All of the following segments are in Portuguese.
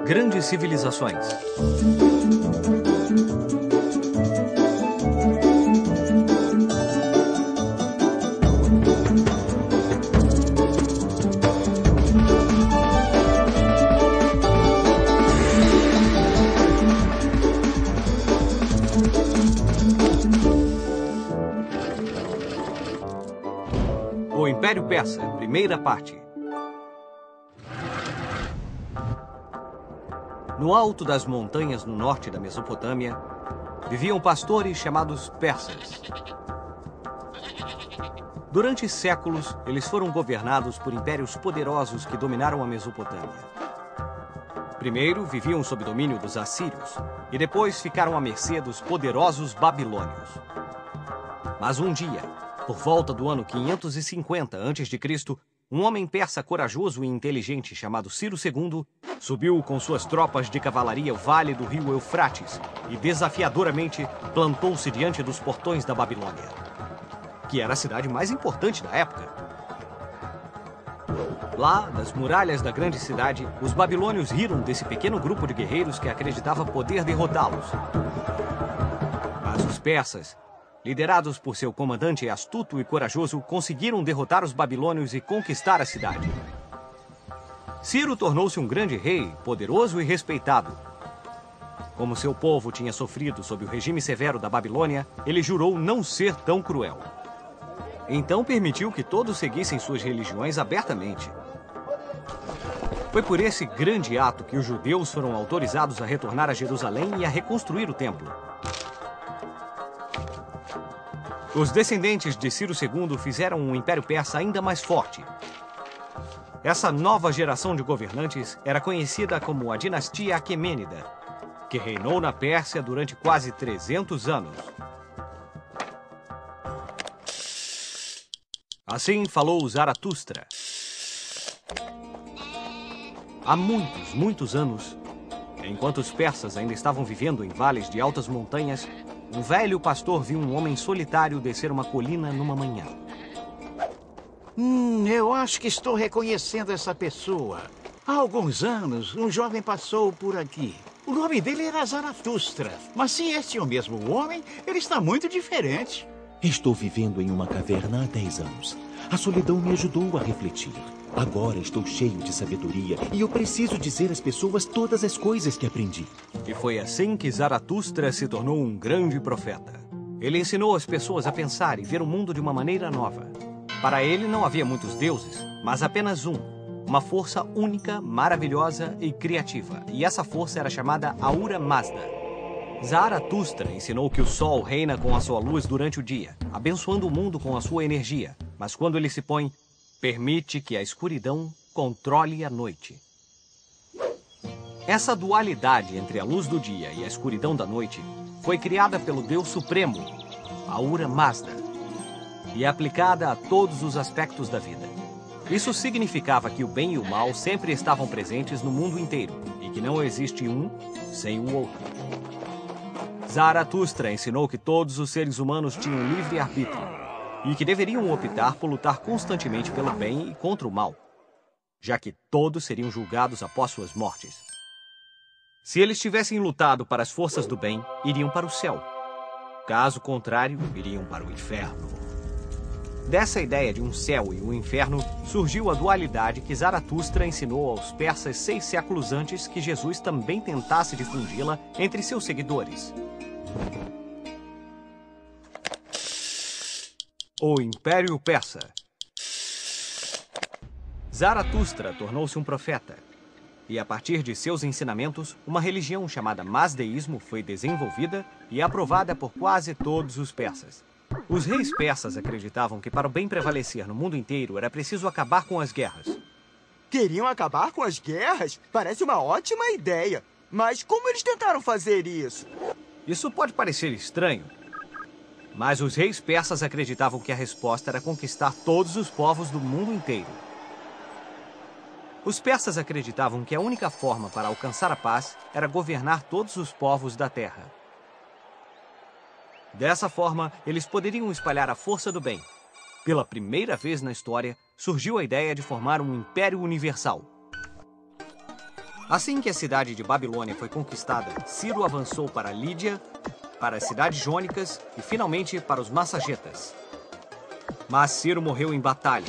Grandes civilizações. O Império Persa, primeira parte. No alto das montanhas no norte da Mesopotâmia, viviam pastores chamados persas. Durante séculos, eles foram governados por impérios poderosos que dominaram a Mesopotâmia. Primeiro, viviam sob domínio dos assírios, e depois ficaram à mercê dos poderosos babilônios. Mas um dia, por volta do ano 550 a.C., um homem persa corajoso e inteligente chamado Ciro II subiu com suas tropas de cavalaria o vale do rio Eufrates e desafiadoramente plantou-se diante dos portões da Babilônia, que era a cidade mais importante da época. Lá, das muralhas da grande cidade, os babilônios riram desse pequeno grupo de guerreiros que acreditava poder derrotá-los. Mas os persas, liderados por seu comandante astuto e corajoso, conseguiram derrotar os babilônios e conquistar a cidade. Ciro tornou-se um grande rei, poderoso e respeitado. Como seu povo tinha sofrido sob o regime severo da Babilônia, ele jurou não ser tão cruel. Então permitiu que todos seguissem suas religiões abertamente. Foi por esse grande ato que os judeus foram autorizados a retornar a Jerusalém e a reconstruir o templo. Os descendentes de Ciro II fizeram o Império Persa ainda mais forte. Essa nova geração de governantes era conhecida como a dinastia Aquemênida, que reinou na Pérsia durante quase 300 anos. Assim falou Zaratustra. Há muitos anos, enquanto os persas ainda estavam vivendo em vales de altas montanhas, um velho pastor viu um homem solitário descer uma colina numa manhã. Eu acho que estou reconhecendo essa pessoa. Há alguns anos, um jovem passou por aqui. O nome dele era Zaratustra. Mas se este é o mesmo homem, ele está muito diferente. Estou vivendo em uma caverna há 10 anos. A solidão me ajudou a refletir. Agora estou cheio de sabedoria e eu preciso dizer às pessoas todas as coisas que aprendi. E foi assim que Zaratustra se tornou um grande profeta. Ele ensinou as pessoas a pensar e ver o mundo de uma maneira nova. Para ele não havia muitos deuses, mas apenas um. Uma força única, maravilhosa e criativa. E essa força era chamada Ahura Mazda. Zaratustra ensinou que o sol reina com a sua luz durante o dia, abençoando o mundo com a sua energia. Mas quando ele se põe, permite que a escuridão controle a noite. Essa dualidade entre a luz do dia e a escuridão da noite foi criada pelo Deus Supremo, Ahura Mazda, e é aplicada a todos os aspectos da vida. Isso significava que o bem e o mal sempre estavam presentes no mundo inteiro e que não existe um sem o outro. Zaratustra ensinou que todos os seres humanos tinham livre arbítrio e que deveriam optar por lutar constantemente pelo bem e contra o mal, já que todos seriam julgados após suas mortes. Se eles tivessem lutado para as forças do bem, iriam para o céu. Caso contrário, iriam para o inferno. Dessa ideia de um céu e um inferno, surgiu a dualidade que Zaratustra ensinou aos persas 6 séculos antes que Jesus também tentasse difundi-la entre seus seguidores. O Império Persa. Zaratustra tornou-se um profeta. E a partir de seus ensinamentos, uma religião chamada Mazdeísmo foi desenvolvida e aprovada por quase todos os persas. Os reis persas acreditavam que para o bem prevalecer no mundo inteiro era preciso acabar com as guerras. Queriam acabar com as guerras? Parece uma ótima ideia. Mas como eles tentaram fazer isso? Isso pode parecer estranho, mas os reis persas acreditavam que a resposta era conquistar todos os povos do mundo inteiro. Os persas acreditavam que a única forma para alcançar a paz era governar todos os povos da terra. Dessa forma, eles poderiam espalhar a força do bem, pela primeira vez na história, surgiu a ideia de formar um império universal. Assim que a cidade de Babilônia foi conquistada, Ciro avançou para Lídia, para as cidades jônicas e, finalmente, para os Massagetas. Mas Ciro morreu em batalha.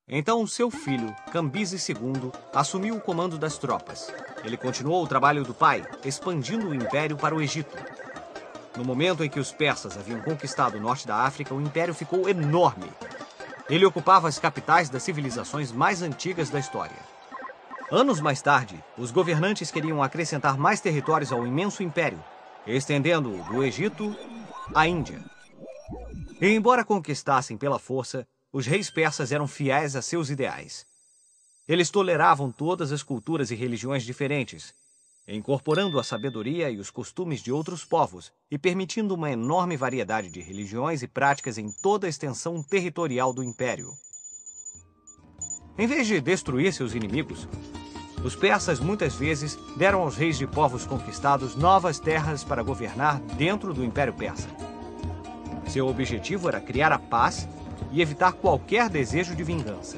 Então, seu filho, Cambises II, assumiu o comando das tropas. Ele continuou o trabalho do pai, expandindo o império para o Egito. No momento em que os persas haviam conquistado o norte da África, o império ficou enorme. Ele ocupava as capitais das civilizações mais antigas da história. Anos mais tarde, os governantes queriam acrescentar mais territórios ao imenso império, estendendo-o do Egito à Índia. E embora conquistassem pela força, os reis persas eram fiéis a seus ideais. Eles toleravam todas as culturas e religiões diferentes, incorporando a sabedoria e os costumes de outros povos e permitindo uma enorme variedade de religiões e práticas em toda a extensão territorial do império. Em vez de destruir seus inimigos, os persas muitas vezes deram aos reis de povos conquistados novas terras para governar dentro do Império Persa. Seu objetivo era criar a paz e evitar qualquer desejo de vingança.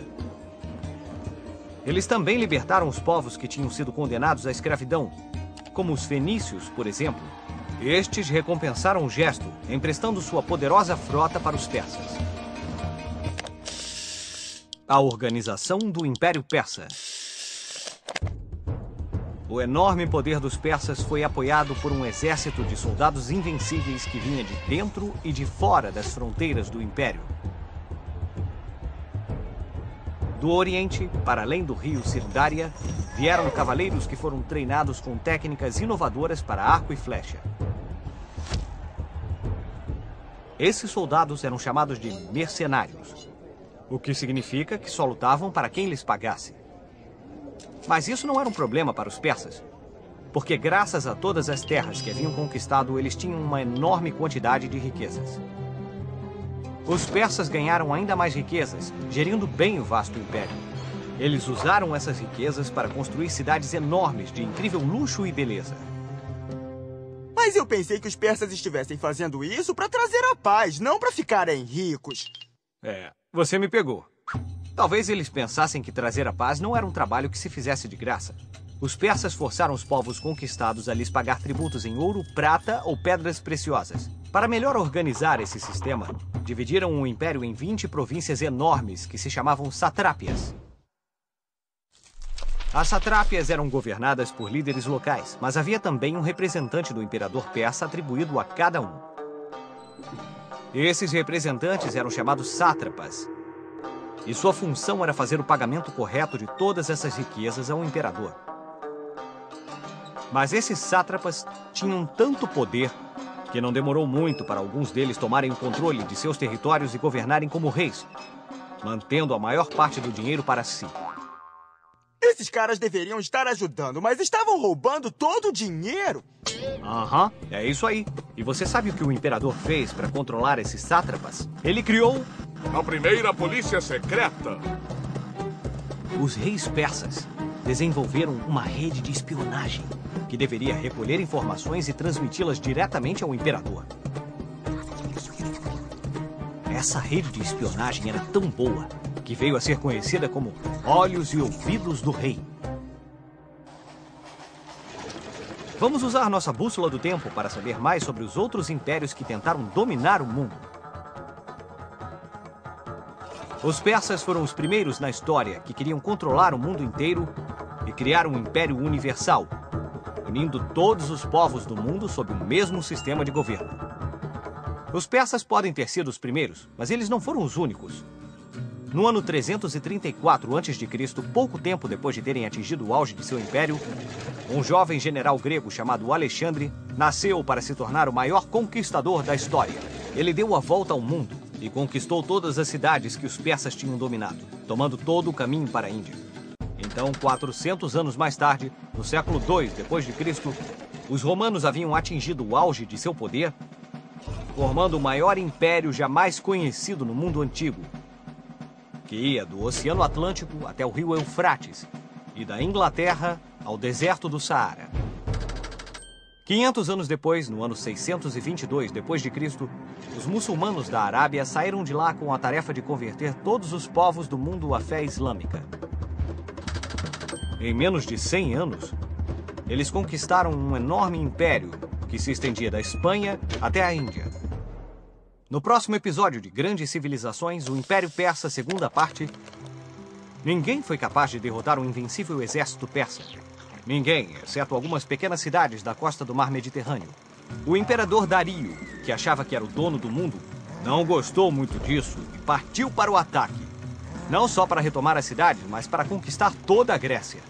Eles também libertaram os povos que tinham sido condenados à escravidão, como os fenícios, por exemplo. Estes recompensaram o gesto, emprestando sua poderosa frota para os persas. A organização do Império Persa. O enorme poder dos persas foi apoiado por um exército de soldados invencíveis que vinha de dentro e de fora das fronteiras do império. Do Oriente, para além do rio Sirdária, vieram cavaleiros que foram treinados com técnicas inovadoras para arco e flecha. Esses soldados eram chamados de mercenários, o que significa que só lutavam para quem lhes pagasse. Mas isso não era um problema para os persas, porque graças a todas as terras que haviam conquistado, eles tinham uma enorme quantidade de riquezas. Os persas ganharam ainda mais riquezas, gerindo bem o vasto império. Eles usaram essas riquezas para construir cidades enormes de incrível luxo e beleza. Mas eu pensei que os persas estivessem fazendo isso para trazer a paz, não para ficarem ricos. Você me pegou. Talvez eles pensassem que trazer a paz não era um trabalho que se fizesse de graça. Os persas forçaram os povos conquistados a lhes pagar tributos em ouro, prata ou pedras preciosas. Para melhor organizar esse sistema, dividiram o império em 20 províncias enormes que se chamavam satrápias. As satrápias eram governadas por líderes locais, mas havia também um representante do imperador persa atribuído a cada um. Esses representantes eram chamados sátrapas, e sua função era fazer o pagamento correto de todas essas riquezas ao imperador. Mas esses sátrapas tinham tanto poder que não demorou muito para alguns deles tomarem o controle de seus territórios e governarem como reis, mantendo a maior parte do dinheiro para si. Esses caras deveriam estar ajudando, mas estavam roubando todo o dinheiro. É isso aí. E você sabe o que o imperador fez para controlar esses sátrapas? Ele criou a primeira polícia secreta. Os reis persas desenvolveram uma rede de espionagem que deveria recolher informações e transmiti-las diretamente ao imperador. Essa rede de espionagem era tão boa que veio a ser conhecida como Olhos e Ouvidos do Rei. Vamos usar nossa bússola do tempo para saber mais sobre os outros impérios que tentaram dominar o mundo. Os persas foram os primeiros na história que queriam controlar o mundo inteiro e criar um império universal, unindo todos os povos do mundo sob o mesmo sistema de governo. Os persas podem ter sido os primeiros, mas eles não foram os únicos. No ano 334 a.C., pouco tempo depois de terem atingido o auge de seu império, um jovem general grego chamado Alexandre nasceu para se tornar o maior conquistador da história. Ele deu a volta ao mundo e conquistou todas as cidades que os persas tinham dominado, tomando todo o caminho para a Índia. Então, 400 anos mais tarde, no século II d.C., os romanos haviam atingido o auge de seu poder, formando o maior império jamais conhecido no mundo antigo, que ia do Oceano Atlântico até o rio Eufrates e da Inglaterra ao deserto do Saara. 500 anos depois, no ano 622 d.C., os muçulmanos da Arábia saíram de lá com a tarefa de converter todos os povos do mundo à fé islâmica. Em menos de 100 anos, eles conquistaram um enorme império que se estendia da Espanha até a Índia. No próximo episódio de Grandes Civilizações, o Império Persa, segunda parte, ninguém foi capaz de derrotar o invencível exército persa. Ninguém, exceto algumas pequenas cidades da costa do mar Mediterrâneo. O imperador Dario, que achava que era o dono do mundo, não gostou muito disso e partiu para o ataque. Não só para retomar a cidade, mas para conquistar toda a Grécia.